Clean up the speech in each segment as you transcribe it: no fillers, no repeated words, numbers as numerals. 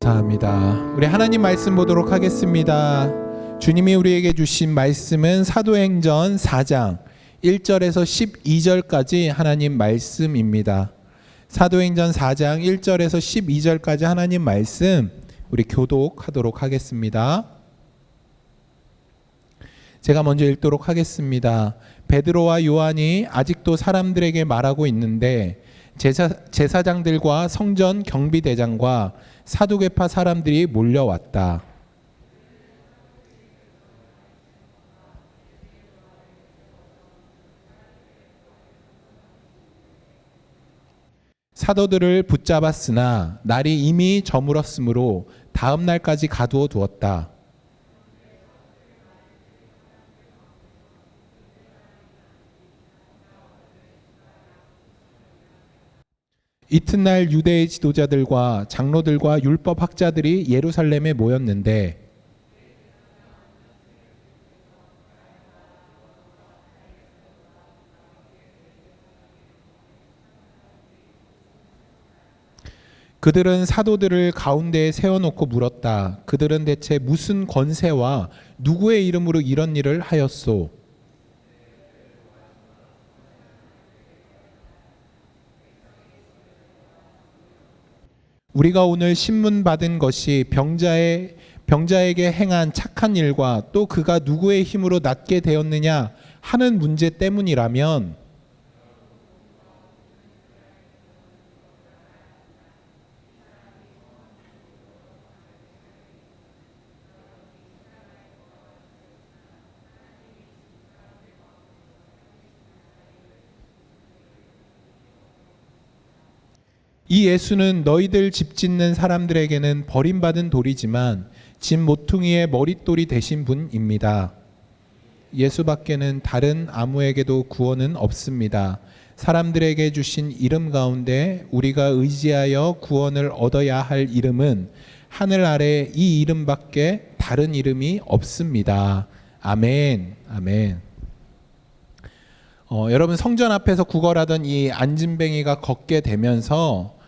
감사합니다. 우리 하나님 말씀 보도록 하겠습니다. 주님이 우리에게 주신 말씀은 사도행전 4장 1절에서 12절까지 하나님 말씀입니다. 사도행전 4장 1절에서 12절까지 하나님 말씀 우리 교독하도록 하겠습니다. 제가 먼저 읽도록 하겠습니다. 베드로와 요한이 아직도 사람들에게 말하고 있는데 제사장들과 성전 경비대장과 사두개파 사람들이 몰려왔다. 사도들을 붙잡았으나 날이 이미 저물었으므로 다음 날까지 가두어 두었다. 이튿날 유대의 지도자들과 장로들과 율법 학자들이 예루살렘에 모였는데 그들은 사도들을 가운데에 세워놓고 물었다. 그들은 대체 무슨 권세와 누구의 이름으로 이런 일을 하였소? 우리가 오늘 신문 받은 것이 병자에게 행한 착한 일과 또 그가 누구의 힘으로 낫게 되었느냐 하는 문제 때문이라면 이 예수는 너희들 집 짓는 사람들에게는 버림받은 돌이지만 집 모퉁이의 머릿돌이 되신 분입니다. 예수밖에는 다른 아무에게도 구원은 없습니다. 사람들에게 주신 이름 가운데 우리가 의지하여 구원을 얻어야 할 이름은 하늘 아래 이 이름밖에 다른 이름이 없습니다. 아멘. 아멘. 여러분 성전 앞에서 구걸하던 이 안진뱅이가 걷게 되면서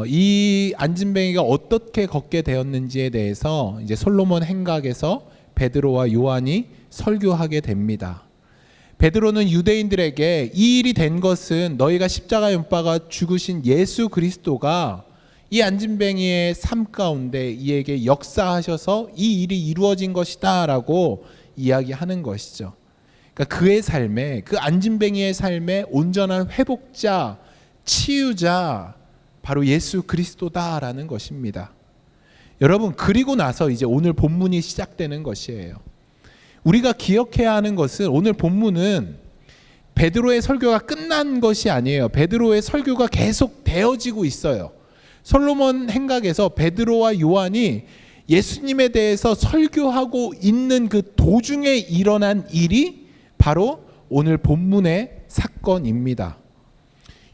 이 안진뱅이가 어떻게 걷게 되었는지에 대해서 이제 솔로몬 행각에서 베드로와 요한이 설교하게 됩니다. 베드로는 유대인들에게 이 일이 된 것은 너희가 십자가에 못 박아 죽으신 예수 그리스도가 이 안진뱅이의 삶 가운데 이에게 역사하셔서 이 일이 이루어진 것이다 라고 이야기하는 것이죠. 그러니까 그의 삶에, 그 안진뱅이의 삶에 온전한 회복자, 치유자 바로 예수 그리스도다라는 것입니다. 여러분, 그리고 나서 이제 오늘 본문이 시작되는 것이에요. 우리가 기억해야 하는 것은 오늘 본문은 베드로의 설교가 끝난 것이 아니에요. 베드로의 설교가 계속 되어지고 있어요. 솔로몬 행각에서 베드로와 요한이 예수님에 대해서 설교하고 있는 그 도중에 일어난 일이 바로 오늘 본문의 사건입니다.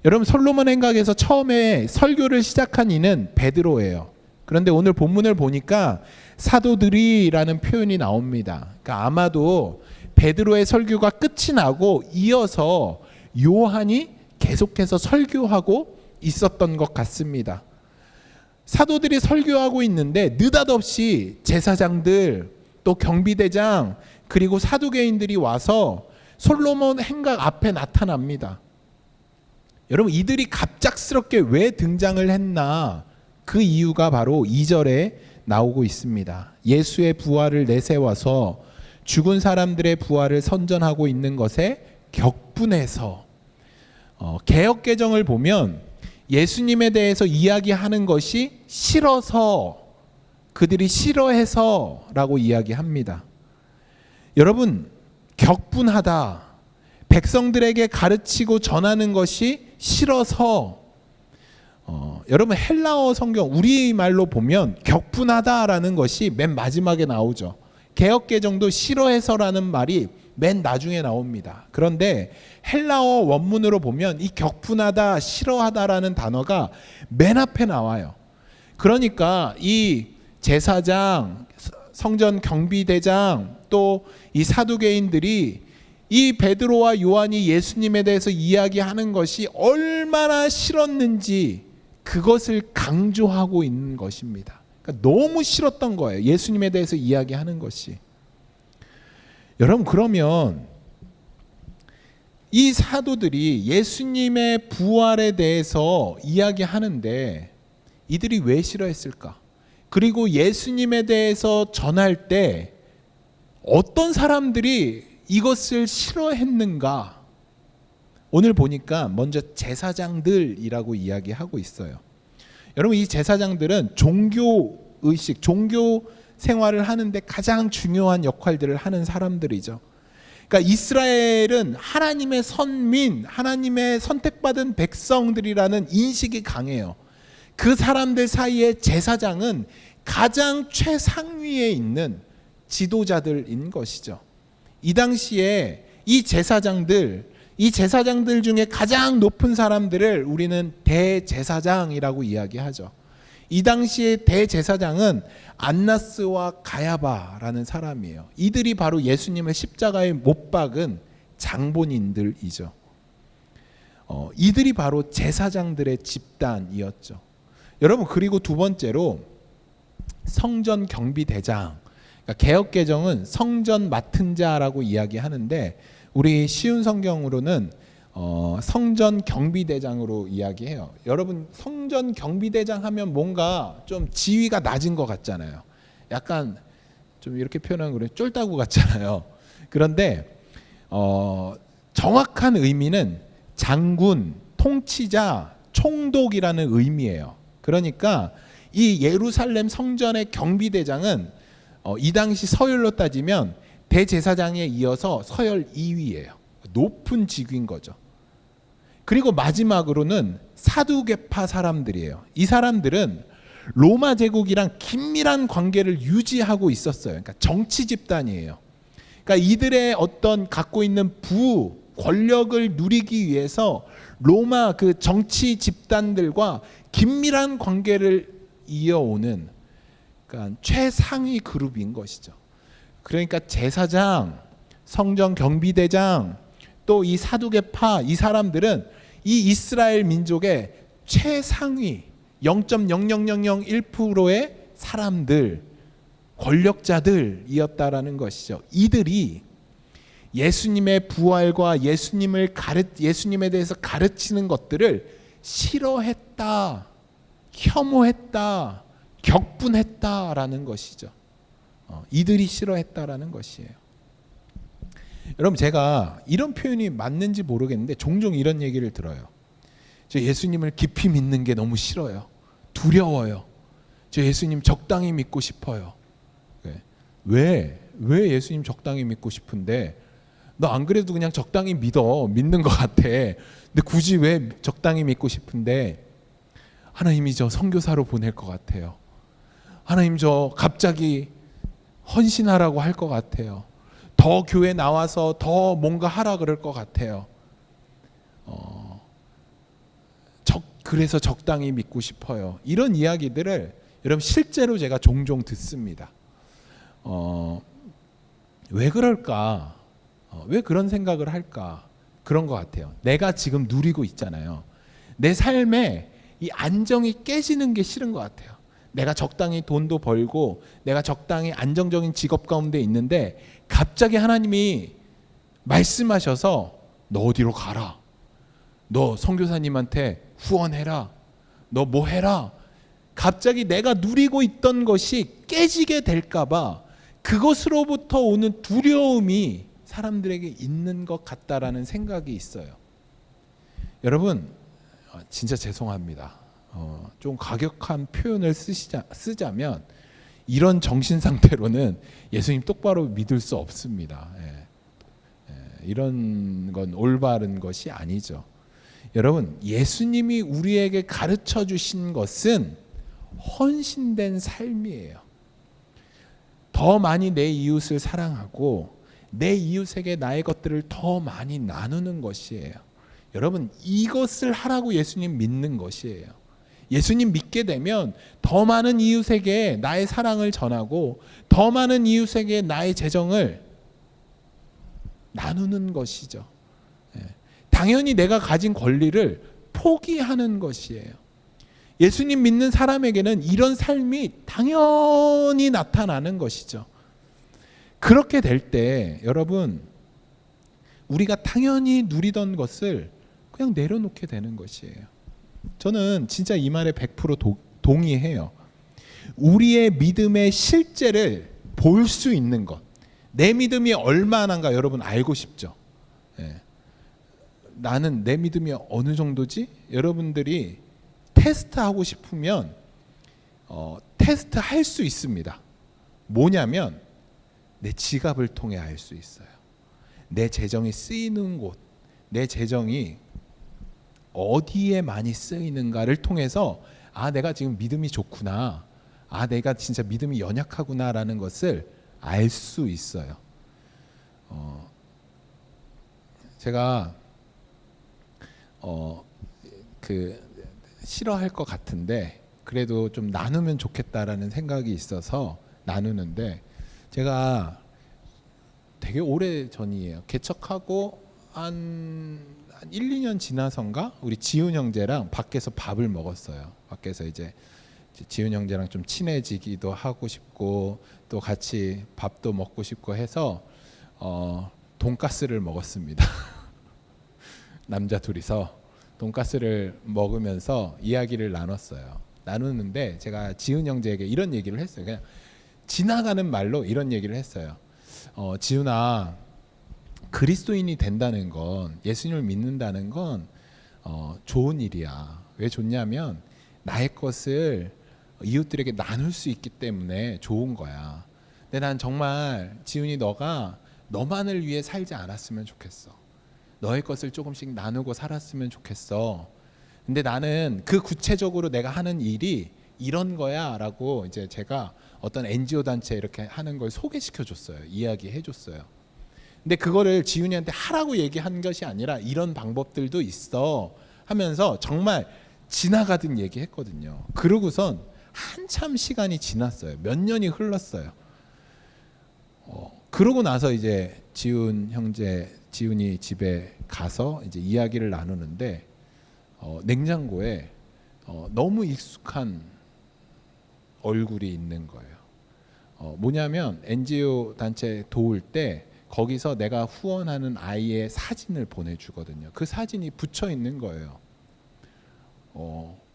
여러분, 솔로몬 행각에서 처음에 설교를 시작한 이는 베드로예요. 그런데 오늘 본문을 보니까 사도들이라는 표현이 나옵니다. 그러니까 아마도 베드로의 설교가 끝이 나고 이어서 요한이 계속해서 설교하고 있었던 것 같습니다. 사도들이 설교하고 있는데 느닷없이 제사장들, 또 경비대장, 그리고 사두개인들이 와서 솔로몬 행각 앞에 나타납니다. 여러분, 이들이 갑작스럽게 왜 등장을 했나? 그 이유가 바로 2절에 나오고 있습니다. 예수의 부활을 내세워서 죽은 사람들의 부활을 선전하고 있는 것에 격분해서 개역개정을 보면 예수님에 대해서 이야기하는 것이 싫어서, 그들이 싫어해서 라고 이야기합니다. 여러분, 격분하다, 백성들에게 가르치고 전하는 것이 싫어서, 여러분 헬라어 성경 우리말로 보면 격분하다라는 것이 맨 마지막에 나오죠. 개역개정도 싫어해서라는 말이 맨 나중에 나옵니다. 그런데 헬라어 원문으로 보면 이 격분하다, 싫어하다라는 단어가 맨 앞에 나와요. 그러니까 이 제사장, 성전 경비대장, 또 이 사두개인들이 이 베드로와 요한이 예수님에 대해서 이야기하는 것이 얼마나 싫었는지 그것을 강조하고 있는 것입니다. 그러니까 너무 싫었던 거예요. 예수님에 대해서 이야기하는 것이. 여러분, 그러면 이 사도들이 예수님의 부활에 대해서 이야기하는데 이들이 왜 싫어했을까? 그리고 예수님에 대해서 전할 때 어떤 사람들이 이것을 싫어했는가? 오늘 보니까 먼저 제사장들이라고 이야기하고 있어요. 여러분, 이 제사장들은 종교의식, 종교 생활을 하는데 가장 중요한 역할들을 하는 사람들이죠. 그러니까 이스라엘은 하나님의 선민, 하나님의 선택받은 백성들이라는 인식이 강해요. 그 사람들 사이에 제사장은 가장 최상위에 있는 지도자들인 것이죠. 이 당시에 이 제사장들 중에 가장 높은 사람들을 우리는 대제사장이라고 이야기하죠. 이 당시에 대제사장은 안나스와 가야바라는 사람이에요. 이들이 바로 예수님을 십자가에 못 박은 장본인들이죠. 이들이 바로 제사장들의 집단이었죠. 여러분, 그리고 두 번째로 성전 경비대장, 그러니까 개역개정은 성전 맡은 자라고 이야기하는데 우리 쉬운 성경으로는 성전 경비대장으로 이야기해요. 여러분, 성전 경비대장 하면 뭔가 좀 지위가 낮은 것 같잖아요. 약간 좀 이렇게 표현하면 그래 쫄다구 같잖아요. 그런데 정확한 의미는 장군, 통치자, 총독이라는 의미예요. 그러니까 이 예루살렘 성전의 경비대장은 이 당시 서열로 따지면 대제사장에 이어서 서열 2위예요. 높은 직위인 거죠. 그리고 마지막으로는 사두개파 사람들이에요. 이 사람들은 로마 제국이랑 긴밀한 관계를 유지하고 있었어요. 그러니까 정치 집단이에요. 그러니까 이들의 어떤 갖고 있는 권력을 누리기 위해서 로마 그 정치 집단들과 긴밀한 관계를 이어오는 그러니까 최상위 그룹인 것이죠. 그러니까 제사장, 성전 경비대장, 또 이 사두개파, 이 사람들은 이 이스라엘 민족의 최상위 0.00001%의 사람들, 권력자들이었다라는 것이죠. 이들이 예수님의 부활과 예수님에 대해서 가르치는 것들을 싫어했다, 혐오했다, 격분했다라는 것이죠. 이들이 싫어했다라는 것이에요. 여러분, 제가 이런 표현이 맞는지 모르겠는데 종종 이런 얘기를 들어요. 저 예수님을 깊이 믿는 게 너무 싫어요. 두려워요. 저 예수님 적당히 믿고 싶어요. 왜 예수님 적당히 믿고 싶은데 너 안 그래도 그냥 적당히 믿는 것 같아. 근데 굳이 왜 적당히 믿고 싶은데 하나님이 저 선교사로 보낼 것 같아요. 하나님 저 갑자기 헌신하라고 할 것 같아요. 더 교회 나와서 더 뭔가 하라 그럴 것 같아요. 그래서 적당히 믿고 싶어요. 이런 이야기들을 여러분 실제로 제가 종종 듣습니다. 왜 그럴까? 왜 그런 생각을 할까? 그런 것 같아요. 내가 지금 누리고 있잖아요. 내 삶에 이 안정이 깨지는 게 싫은 것 같아요. 내가 적당히 돈도 벌고 내가 적당히 안정적인 직업 가운데 있는데 갑자기 하나님이 말씀하셔서 너 어디로 가라. 너 선교사님한테 후원해라. 너 뭐 해라. 갑자기 내가 누리고 있던 것이 깨지게 될까 봐 그것으로부터 오는 두려움이 사람들에게 있는 것 같다라는 생각이 있어요. 여러분, 진짜 죄송합니다. 좀 과격한 표현을 쓰자면 이런 정신 상태로는 예수님 똑바로 믿을 수 없습니다. 이런 건 올바른 것이 아니죠. 여러분, 예수님이 우리에게 가르쳐 주신 것은 헌신된 삶이에요. 더 많이 내 이웃을 사랑하고 내 이웃에게 나의 것들을 더 많이 나누는 것이에요. 여러분, 이것을 하라고 예수님 믿는 것이에요. 예수님 믿게 되면 더 많은 이웃에게 나의 사랑을 전하고 더 많은 이웃에게 나의 재정을 나누는 것이죠. 당연히 내가 가진 권리를 포기하는 것이에요. 예수님 믿는 사람에게는 이런 삶이 당연히 나타나는 것이죠. 그렇게 될 때 여러분, 우리가 당연히 누리던 것을 그냥 내려놓게 되는 것이에요. 저는 진짜 이 말에 100% 동의해요. 우리의 믿음의 실제를 볼 수 있는 것, 내 믿음이 얼마나인가 여러분 알고 싶죠? 예. 나는 내 믿음이 어느 정도지? 여러분들이 테스트하고 싶으면 테스트 할 수 있습니다. 뭐냐면 내 지갑을 통해 알 수 있어요. 내 재정이 쓰이는 곳, 내 재정이 어디에 많이 쓰이는가를 통해서 아, 내가 지금 믿음이 좋구나, 아, 내가 진짜 믿음이 연약하구나라는 것을 알 수 있어요. 제가 싫어할 것 같은데 그래도 좀 나누면 좋겠다라는 생각이 있어서 나누는데, 제가 되게 오래 전이에요. 개척하고 한 1, 2년 지나선가 우리 지훈 형제랑 밖에서 밥을 먹었어요. 밖에서 이제 지훈 형제랑 좀 친해지기도 하고 싶고 또 같이 밥도 먹고 싶고 해서 돈가스를 먹었습니다. 남자 둘이서 돈가스를 먹으면서 이야기를 나눴어요. 나누는데 제가 지훈 형제에게 이런 얘기를 했어요. 그냥 지나가는 말로 이런 얘기를 했어요. 지훈아, 그리스도인이 된다는 건, 예수님을 믿는다는 건 좋은 일이야. 왜 좋냐면 나의 것을 이웃들에게 나눌 수 있기 때문에 좋은 거야. 근데 난 정말 지훈이 너가 너만을 위해 살지 않았으면 좋겠어. 너의 것을 조금씩 나누고 살았으면 좋겠어. 근데 나는 그 구체적으로 내가 하는 일이 이런 거야 라고 이제 제가 어떤 NGO 단체 이렇게 하는 걸 소개시켜 줬어요. 이야기해 줬어요. 근데 그거를 지훈이한테 하라고 얘기한 것이 아니라 이런 방법들도 있어 하면서 정말 지나가듯 얘기했거든요. 그러고선 한참 시간이 지났어요. 몇 년이 흘렀어요. 그러고 나서 이제 지훈이 집에 가서 이제 이야기를 나누는데 냉장고에 너무 익숙한 얼굴이 있는 거예요. 뭐냐면 NGO 단체 도울 때 거기서 내가 후원하는 아이의 사진을 보내주거든요. 그 사진이 붙여 있는 거예요.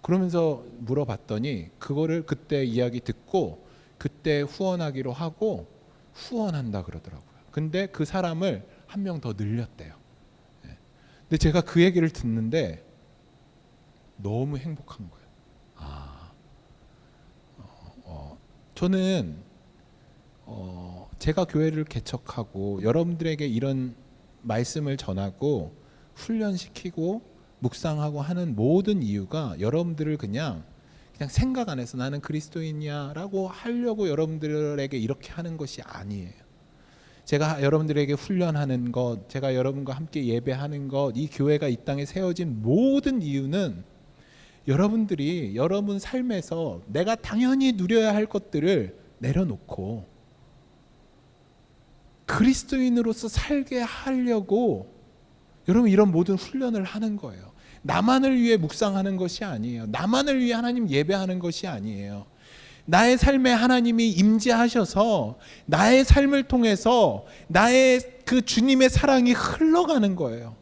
그러면서 물어봤더니 그거를 그때 이야기 듣고 그때 후원하기로 하고 후원한다 그러더라고요. 근데 그 사람을 한 명 더 늘렸대요. 근데 제가 그 얘기를 듣는데 너무 행복한 거예요. 저는 제가 교회를 개척하고 여러분들에게 이런 말씀을 전하고 훈련시키고 묵상하고 하는 모든 이유가 여러분들을 그냥 생각 안에서 나는 그리스도인이야라고 하려고 여러분들에게 이렇게 하는 것이 아니에요. 제가 여러분들에게 훈련하는 것, 제가 여러분과 함께 예배하는 것, 이 교회가 이 땅에 세워진 모든 이유는 여러분들이 여러분 삶에서 내가 당연히 누려야 할 것들을 내려놓고 그리스도인으로서 살게 하려고 여러분 이런 모든 훈련을 하는 거예요. 나만을 위해 묵상하는 것이 아니에요. 나만을 위해 하나님 예배하는 것이 아니에요. 나의 삶에 하나님이 임재하셔서 나의 삶을 통해서 나의 그 주님의 사랑이 흘러가는 거예요.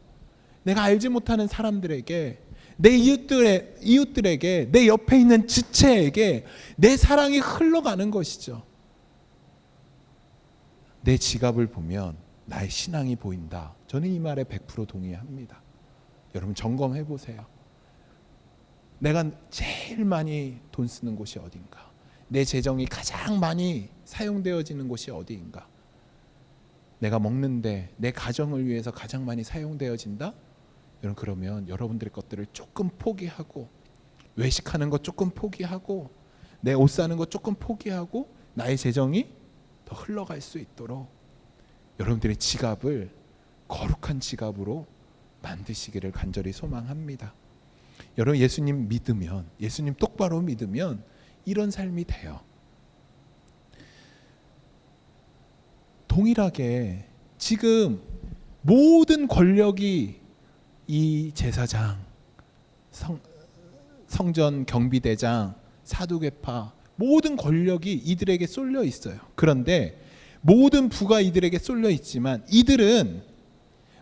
내가 알지 못하는 사람들에게, 내 이웃들에게, 내 옆에 있는 지체에게 내 사랑이 흘러가는 것이죠. 내 지갑을 보면 나의 신앙이 보인다. 저는 이 말에 100% 동의합니다. 여러분 점검해 보세요. 내가 제일 많이 돈 쓰는 곳이 어딘가? 내 재정이 가장 많이 사용되어지는 곳이 어디인가? 내가 먹는데 내 가정을 위해서 가장 많이 사용되어진다? 여러분 그러면 여러분들의 것들을 조금 포기하고, 외식하는 것 조금 포기하고, 내 옷 사는 것 조금 포기하고 나의 재정이 더 흘러갈 수 있도록 여러분들의 지갑을 거룩한 지갑으로 만드시기를 간절히 소망합니다. 여러분 예수님 믿으면, 예수님 똑바로 믿으면 이런 삶이 돼요. 동일하게 지금 모든 권력이 이 제사장, 성전 경비대장, 사두개파 모든 권력이 이들에게 쏠려 있어요. 그런데 모든 부가 이들에게 쏠려 있지만 이들은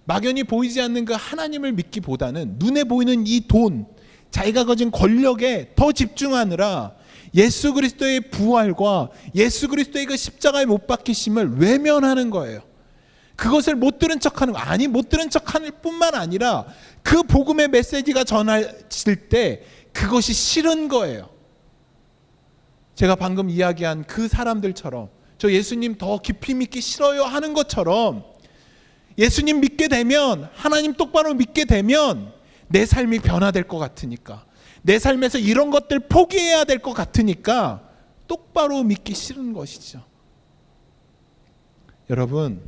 막연히 보이지 않는 그 하나님을 믿기보다는 눈에 보이는 이 돈, 자기가 가진 권력에 더 집중하느라 예수 그리스도의 부활과 예수 그리스도의 그 십자가에 못 박히심을 외면하는 거예요. 그것을 못 들은 척하는 거. 아니, 못 들은 척하는 뿐만 아니라 그 복음의 메시지가 전해질 때 그것이 싫은 거예요. 제가 방금 이야기한 그 사람들처럼 저 예수님 더 깊이 믿기 싫어요 하는 것처럼 예수님 믿게 되면, 하나님 똑바로 믿게 되면 내 삶이 변화될 것 같으니까, 내 삶에서 이런 것들 포기해야 될 것 같으니까 똑바로 믿기 싫은 것이죠. 여러분,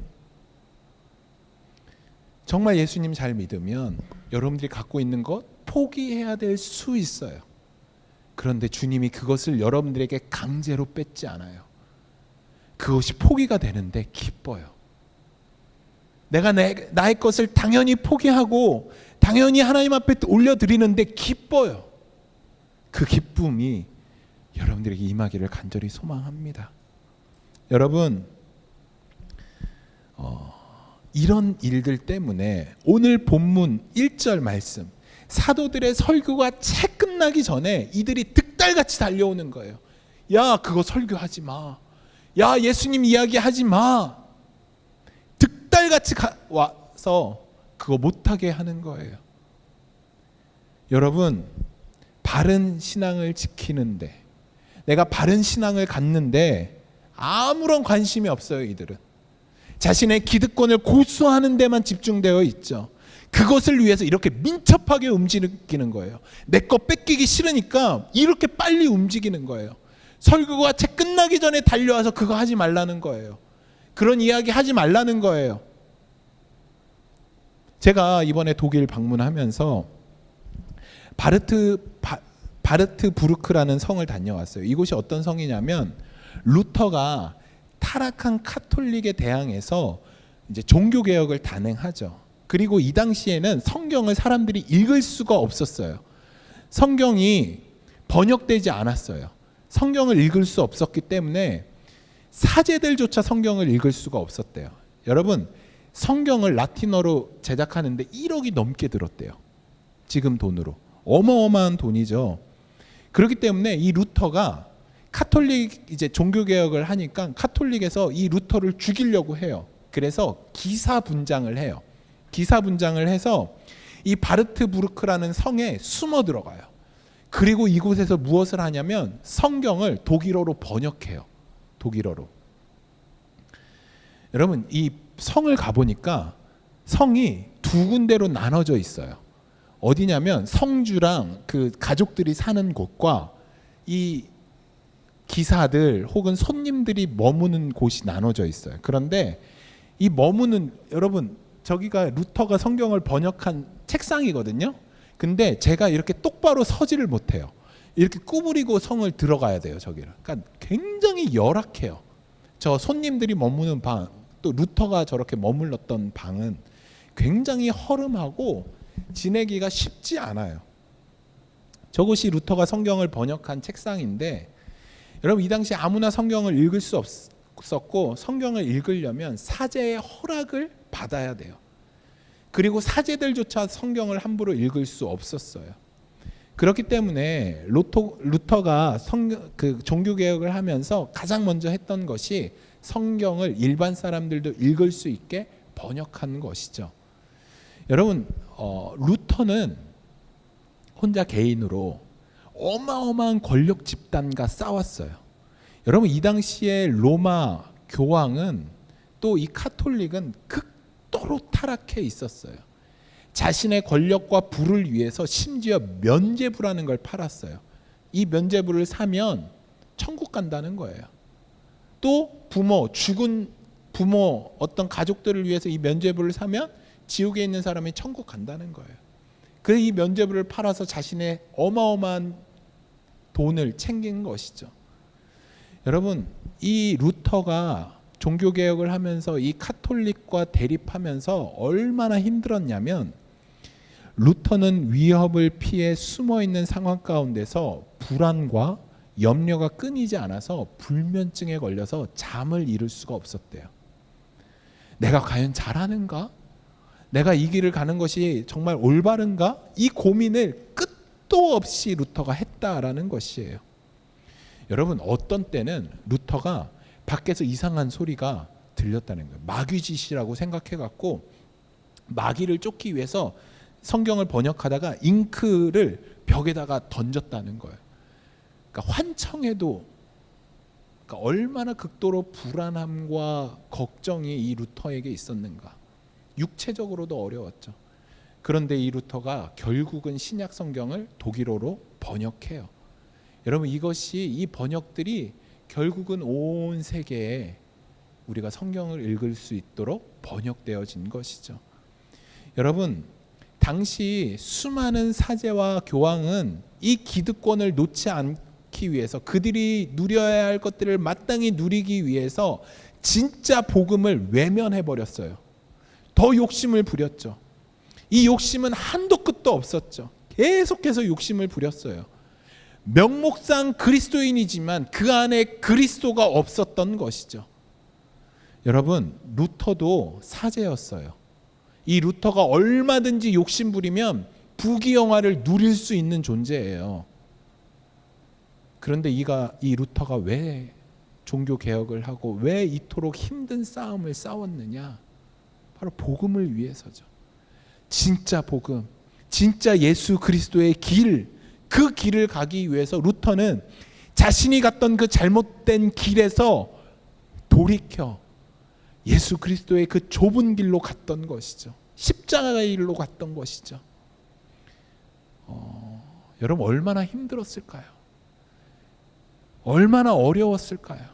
정말 예수님 잘 믿으면 여러분들이 갖고 있는 것 포기해야 될 수 있어요. 그런데 주님이 그것을 여러분들에게 강제로 뺏지 않아요. 그것이 포기가 되는데 기뻐요. 내가 나의 것을 당연히 포기하고 당연히 하나님 앞에 올려드리는데 기뻐요. 그 기쁨이 여러분들에게 임하기를 간절히 소망합니다. 여러분, 이런 일들 때문에 오늘 본문 1절 말씀, 사도들의 설교가 채 끝나기 전에 이들이 득달같이 달려오는 거예요. 야, 그거 설교하지 마. 야, 예수님 이야기하지 마. 득달같이 와서 그거 못하게 하는 거예요. 여러분, 바른 신앙을 지키는데, 내가 바른 신앙을 갖는데 아무런 관심이 없어요. 이들은 자신의 기득권을 고수하는 데만 집중되어 있죠. 그것을 위해서 이렇게 민첩하게 움직이는 거예요. 내 거 뺏기기 싫으니까 이렇게 빨리 움직이는 거예요. 설교가 채 끝나기 전에 달려와서 그거 하지 말라는 거예요. 그런 이야기 하지 말라는 거예요. 제가 이번에 독일 방문하면서 바르트부르크라는 성을 다녀왔어요. 이곳이 어떤 성이냐면 루터가 타락한 카톨릭에 대항해서 이제 종교 개혁을 단행하죠. 그리고 이 당시에는 성경을 사람들이 읽을 수가 없었어요. 성경이 번역되지 않았어요. 성경을 읽을 수 없었기 때문에 사제들조차 성경을 읽을 수가 없었대요. 여러분, 성경을 라틴어로 제작하는데 1억이 넘게 들었대요. 지금 돈으로. 어마어마한 돈이죠. 그렇기 때문에 이 루터가 카톨릭 이제 종교 개혁을 하니까 카톨릭에서 이 루터를 죽이려고 해요. 그래서 기사 분장을 해요. 기사 분장을 해서 이 바르트부르크라는 성에 숨어 들어가요. 그리고 이곳에서 무엇을 하냐면 성경을 독일어로 번역해요. 독일어로. 여러분, 이 성을 가보니까 성이 두 군데로 나눠져 있어요. 어디냐면 성주랑 그 가족들이 사는 곳과 이 기사들 혹은 손님들이 머무는 곳이 나눠져 있어요. 그런데 이 머무는, 여러분, 저기가 루터가 성경을 번역한 책상이거든요. 근데 제가 이렇게 똑바로 서지를 못해요. 이렇게 구부리고 성을 들어가야 돼요. 저기를. 그러니까 굉장히 열악해요. 저 손님들이 머무는 방, 또 루터가 저렇게 머물렀던 방은 굉장히 허름하고 지내기가 쉽지 않아요. 저것이 루터가 성경을 번역한 책상인데, 여러분, 이 당시 아무나 성경을 읽을 수 없었고, 성경을 읽으려면 사제의 허락을 받아야 돼요. 그리고 사제들조차 성경을 함부로 읽을 수 없었어요. 그렇기 때문에 루터가 그 종교개혁을 하면서 가장 먼저 했던 것이 성경을 일반 사람들도 읽을 수 있게 번역하는 것이죠. 여러분, 루터는 혼자 개인으로 어마어마한 권력 집단과 싸웠어요. 여러분, 이 당시에 로마 교황은, 또 이 카톨릭은 극도로 타락해 있었어요. 자신의 권력과 부를 위해서 심지어 면죄부라는 걸 팔았어요. 이 면죄부를 사면 천국 간다는 거예요. 또 죽은 부모, 어떤 가족들을 위해서 이 면죄부를 사면 지옥에 있는 사람이 천국 간다는 거예요. 그래서 이 면죄부를 팔아서 자신의 어마어마한 돈을 챙긴 것이죠. 여러분, 이 루터가 종교개혁을 하면서 이 카톨릭과 대립하면서 얼마나 힘들었냐면, 루터는 위협을 피해 숨어있는 상황 가운데서 불안과 염려가 끊이지 않아서 불면증에 걸려서 잠을 이룰 수가 없었대요. 내가 과연 잘하는가? 내가 이 길을 가는 것이 정말 올바른가? 이 고민을 끝도 없이 루터가 했다라는 것이에요. 여러분, 어떤 때는 루터가 밖에서 이상한 소리가 들렸다는 거예요. 마귀짓이라고 생각해갖고 마귀를 쫓기 위해서 성경을 번역하다가 잉크를 벽에다가 던졌다는 거예요. 그러니까 환청해도, 그러니까 얼마나 극도로 불안함과 걱정이 이 루터에게 있었는가. 육체적으로도 어려웠죠. 그런데 이 루터가 결국은 신약 성경을 독일어로 번역해요. 여러분, 이 번역들이 결국은 온 세계에 우리가 성경을 읽을 수 있도록 번역되어진 것이죠. 여러분, 당시 수많은 사제와 교황은 이 기득권을 놓지 않기 위해서, 그들이 누려야 할 것들을 마땅히 누리기 위해서 진짜 복음을 외면해 버렸어요. 더 욕심을 부렸죠. 이 욕심은 한도 끝도 없었죠. 계속해서 욕심을 부렸어요. 명목상 그리스도인이지만 그 안에 그리스도가 없었던 것이죠. 여러분, 루터도 사제였어요. 이 루터가 얼마든지 욕심 부리면 부귀영화를 누릴 수 있는 존재예요. 그런데 이 루터가 왜 종교 개혁을 하고 왜 이토록 힘든 싸움을 싸웠느냐? 바로 복음을 위해서죠. 진짜 복음, 진짜 예수 그리스도의 길, 그 길을 가기 위해서 루터는 자신이 갔던 그 잘못된 길에서 돌이켜 예수 그리스도의 그 좁은 길로 갔던 것이죠. 십자가의 길로 갔던 것이죠. 여러분, 얼마나 힘들었을까요? 얼마나 어려웠을까요?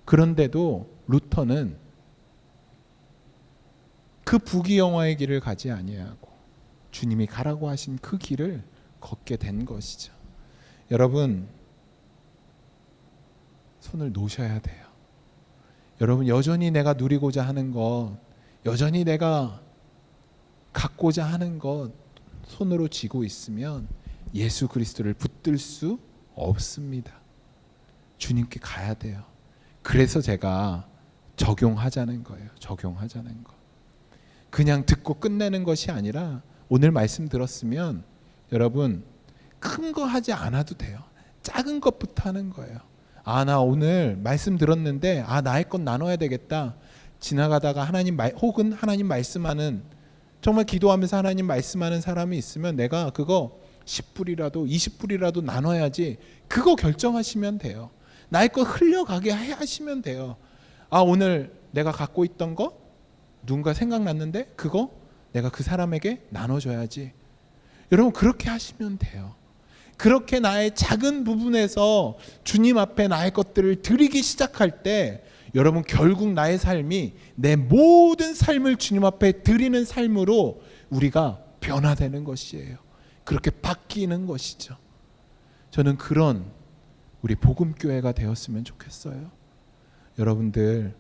그런데도 루터는 그 부귀영화의 길을 가지 아니하고 주님이 가라고 하신 그 길을 걷게 된 것이죠. 여러분, 손을 놓으셔야 돼요. 여러분, 여전히 내가 누리고자 하는 것, 여전히 내가 갖고자 하는 것 손으로 쥐고 있으면 예수 그리스도를 붙들 수 없습니다. 주님께 가야 돼요. 그래서 제가 적용하자는 거예요. 적용하자는 거. 그냥 듣고 끝내는 것이 아니라 오늘 말씀 들었으면 여러분, 큰 거 하지 않아도 돼요. 작은 것부터 하는 거예요. 나 오늘 말씀 들었는데 나의 것 나눠야 되겠다. 지나가다가 혹은 하나님 말씀하는, 정말 기도하면서 하나님 말씀하는 사람이 있으면 내가 그거 10불이라도 20불이라도 나눠야지, 그거 결정하시면 돼요. 나의 것 흘려가게 하시면 돼요. 오늘 내가 갖고 있던 거 누군가 생각났는데 그거 내가 그 사람에게 나눠줘야지. 여러분, 그렇게 하시면 돼요. 그렇게 나의 작은 부분에서 주님 앞에 나의 것들을 드리기 시작할 때 여러분, 결국 나의 삶이 내 모든 삶을 주님 앞에 드리는 삶으로 우리가 변화되는 것이에요. 그렇게 바뀌는 것이죠. 저는 그런 우리 복음교회가 되었으면 좋겠어요. 여러분들,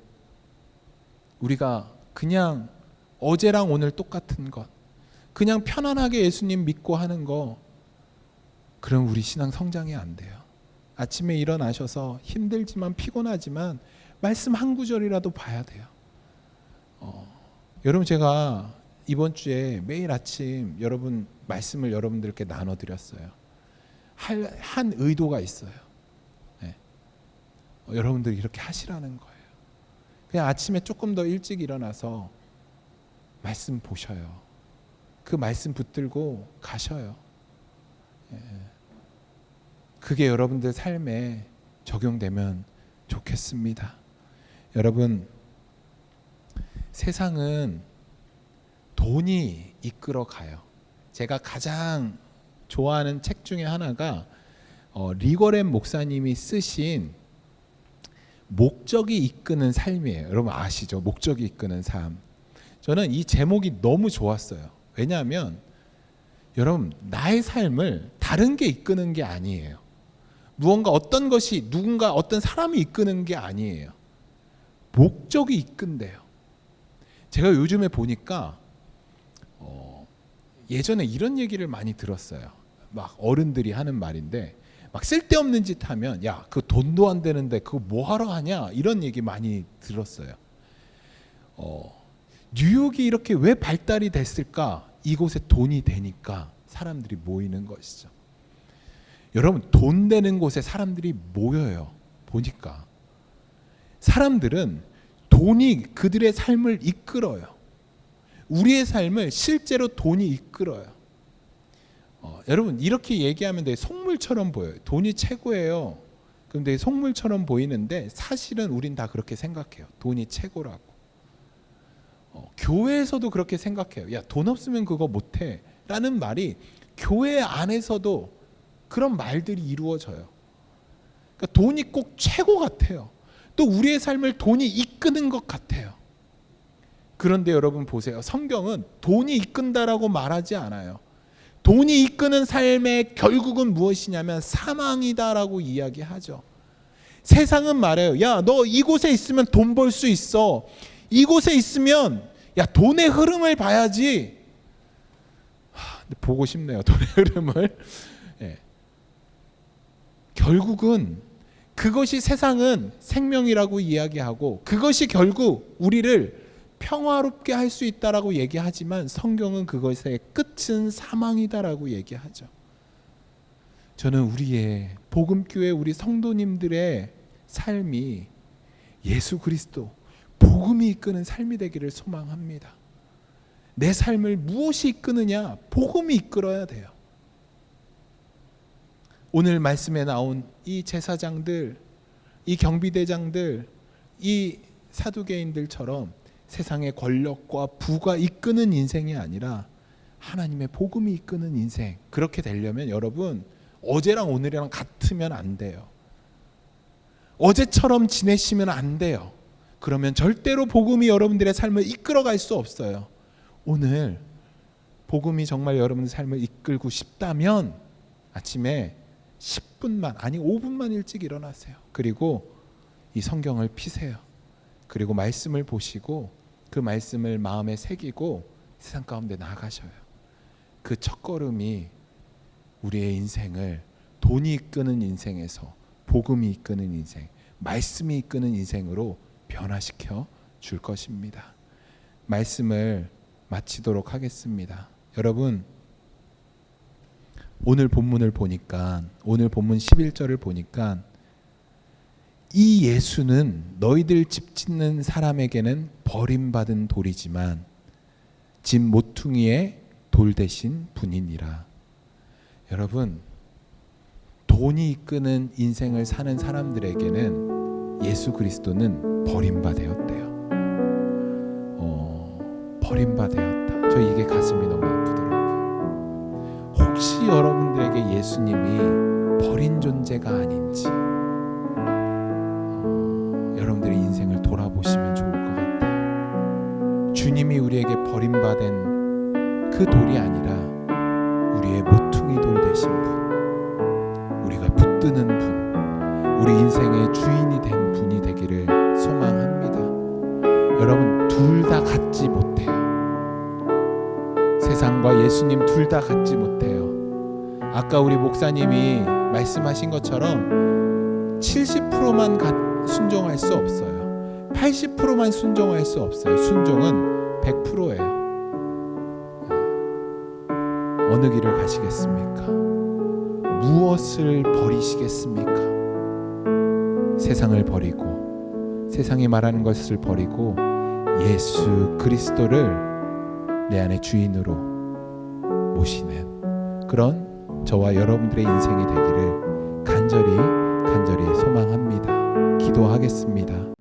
우리가 그냥 어제랑 오늘 똑같은 것, 그냥 편안하게 예수님 믿고 하는 거, 그럼 우리 신앙 성장이 안 돼요. 아침에 일어나셔서 힘들지만 피곤하지만 말씀 한 구절이라도 봐야 돼요. 여러분, 제가 이번 주에 매일 아침 여러분 말씀을 여러분들께 나눠드렸어요. 한 의도가 있어요. 네. 여러분들이 이렇게 하시라는 거예요. 그냥 아침에 조금 더 일찍 일어나서 말씀 보셔요. 그 말씀 붙들고 가셔요. 그게 여러분들 삶에 적용되면 좋겠습니다. 여러분, 세상은 돈이 이끌어 가요. 제가 가장 좋아하는 책 중에 하나가 리거렘 목사님이 쓰신 목적이 이끄는 삶이에요. 여러분 아시죠? 목적이 이끄는 삶. 저는 이 제목이 너무 좋았어요. 왜냐하면 여러분, 나의 삶을 다른 게 이끄는 게 아니에요. 무언가 어떤 것이 누군가 어떤 사람이 이끄는 게 아니에요. 목적이 이끈대요. 제가 요즘에 보니까 예전에 이런 얘기를 많이 들었어요. 막 어른들이 하는 말인데, 막 쓸데없는 짓 하면 야, 그 돈도 안 되는데 그거 뭐 하러 하냐, 이런 얘기 많이 들었어요. 뉴욕이 이렇게 왜 발달이 됐을까? 이곳에 돈이 되니까 사람들이 모이는 것이죠. 여러분, 돈 되는 곳에 사람들이 모여요. 보니까 사람들은 돈이 그들의 삶을 이끌어요. 우리의 삶을 실제로 돈이 이끌어요. 여러분, 이렇게 얘기하면 되게 속물처럼 보여요. 돈이 최고예요. 그런데 속물처럼 보이는데 사실은 우린 다 그렇게 생각해요. 돈이 최고라고. 교회에서도 그렇게 생각해요. 야, 돈 없으면 그거 못해 라는 말이 교회 안에서도 그런 말들이 이루어져요. 그러니까 돈이 꼭 최고 같아요. 또 우리의 삶을 돈이 이끄는 것 같아요. 그런데 여러분 보세요. 성경은 돈이 이끈다라고 말하지 않아요. 돈이 이끄는 삶의 결국은 무엇이냐면 사망이다라고 이야기하죠. 세상은 말해요. 야, 너 이곳에 있으면 돈 벌 수 있어. 이곳에 있으면 야, 돈의 흐름을 봐야지. 보고 싶네요, 돈의 흐름을. 예. 결국은 그것이 세상은 생명이라고 이야기하고 그것이 결국 우리를 평화롭게 할 수 있다라고 얘기하지만 성경은 그것의 끝은 사망이다라고 얘기하죠. 저는 우리의 복음교회 우리 성도님들의 삶이 예수 그리스도 복음이 이끄는 삶이 되기를 소망합니다. 내 삶을 무엇이 이끄느냐? 복음이 이끌어야 돼요. 오늘 말씀에 나온 이 제사장들, 이 경비대장들, 이 사두개인들처럼 세상의 권력과 부가 이끄는 인생이 아니라 하나님의 복음이 이끄는 인생, 그렇게 되려면 여러분 어제랑 오늘이랑 같으면 안 돼요. 어제처럼 지내시면 안 돼요. 그러면 절대로 복음이 여러분들의 삶을 이끌어갈 수 없어요. 오늘 복음이 정말 여러분의 삶을 이끌고 싶다면 아침에 10분만, 아니 5분만 일찍 일어나세요. 그리고 이 성경을 피세요. 그리고 말씀을 보시고 그 말씀을 마음에 새기고 세상 가운데 나아가셔요. 그 첫걸음이 우리의 인생을 돈이 이끄는 인생에서 복음이 이끄는 인생, 말씀이 이끄는 인생으로 변화시켜 줄 것입니다. 말씀을 마치도록 하겠습니다. 여러분, 오늘 본문을 보니까, 오늘 본문 11절을 보니까 이 예수는 너희들 집 짓는 사람에게는 버림받은 돌이지만 집 모퉁이의 돌 대신 분이니라. 여러분, 돈이 이끄는 인생을 사는 사람들에게는 예수 그리스도는 버림받았대요. 버림받았다. 저 이게 가슴이 너무 아프더라고요. 혹시 여러분들에게 예수님이 버린 존재가 아닌지 여러분들의 인생을 돌아보시면 좋을 것 같아요. 주님이 우리에게 버림받은 그 돌이 아니라 우리의 모퉁이 돌 되신 분, 우리가 붙드는 분, 우리 인생의 주인이 된 분이 되기를 소망합니다. 여러분, 둘 다 갖지 못해요. 세상과 예수님 둘 다 갖지 못해요. 아까 우리 목사님이 말씀하신 것처럼 70%만 순종할 수 없어요. 80%만 순종할 수 없어요. 순종은 100%예요. 어느 길을 가시겠습니까? 무엇을 버리시겠습니까? 세상을 버리고 세상이 말하는 것을 버리고 예수 그리스도를 내 안의 주인으로 모시는 그런 저와 여러분들의 인생이 되기를 간절히 소망합니다. 기도하겠습니다.